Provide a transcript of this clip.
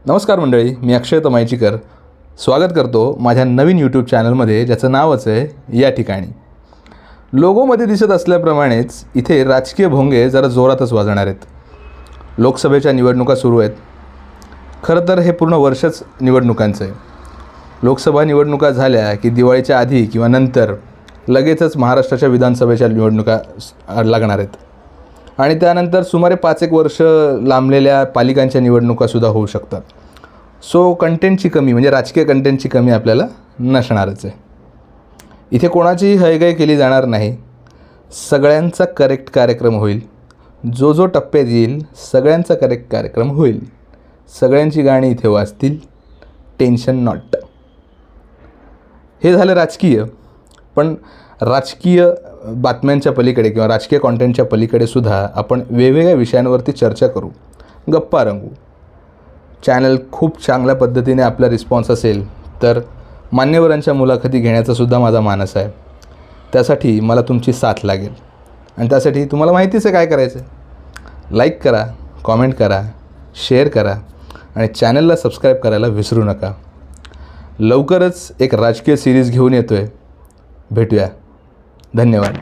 नमस्कार मंडळी, मी अक्षय तमायचीकर स्वागत करतो माझ्या नवीन यूट्यूब चॅनलमध्ये, ज्याचं नावच आहे या ठिकाणी. लोगोमध्ये दिसत असल्याप्रमाणेच इथे राजकीय भोंगे जरा जोरातच वाजणार आहेत. लोकसभेच्या निवडणुका सुरू आहेत. खरं तर हे पूर्ण वर्षच निवडणुकांचं आहे. लोकसभा निवडणुका झाल्या की दिवाळीच्या आधी किंवा नंतर लगेचच महाराष्ट्राच्या विधानसभेच्या निवडणुका लागणार आहेत आणि त्यानंतर सुमारे 5-1 वर्ष लांबलेल्या पालिकांच्या निवडणुकासुद्धा होऊ शकतात. सो कंटेंटची कमी म्हणजे राजकीय कंटेंटची कमी आपल्याला नसणारच आहे. इथे कोणाचीही हयगय केली जाणार नाही. सगळ्यांचा करेक्ट कार्यक्रम होईल. जो टप्प्यात येईल सगळ्यांचा करेक्ट कार्यक्रम होईल. सगळ्यांची गाणी इथे वाजतील. Tension not. हे झालं राजकीय. पण राजकीय बातम्यांच्या पलीकडे किंवा राजकीय कॉन्टेंटच्या पलीकडे सुद्धा आपण वेगवेगळ्या विषयांवरती चर्चा करू, गप्पा रंगू. चॅनल खूप चांगल्या पद्धतीने आपला रिस्पॉन्स असेल तर मान्यवरांच्या मुलाखती घेण्याचासुद्धा माझा मानस आहे. त्यासाठी मला तुमची साथ लागेल आणि त्यासाठी तुम्हाला माहितीच आहे काय करायचं आहे. लाईक करा, कॉमेंट करा, शेअर करा आणि चॅनलला सबस्क्राईब करायला विसरू नका. लवकरच एक राजकीय सिरीज घेऊन येतो आहे. भेटूया. धन्यवाद.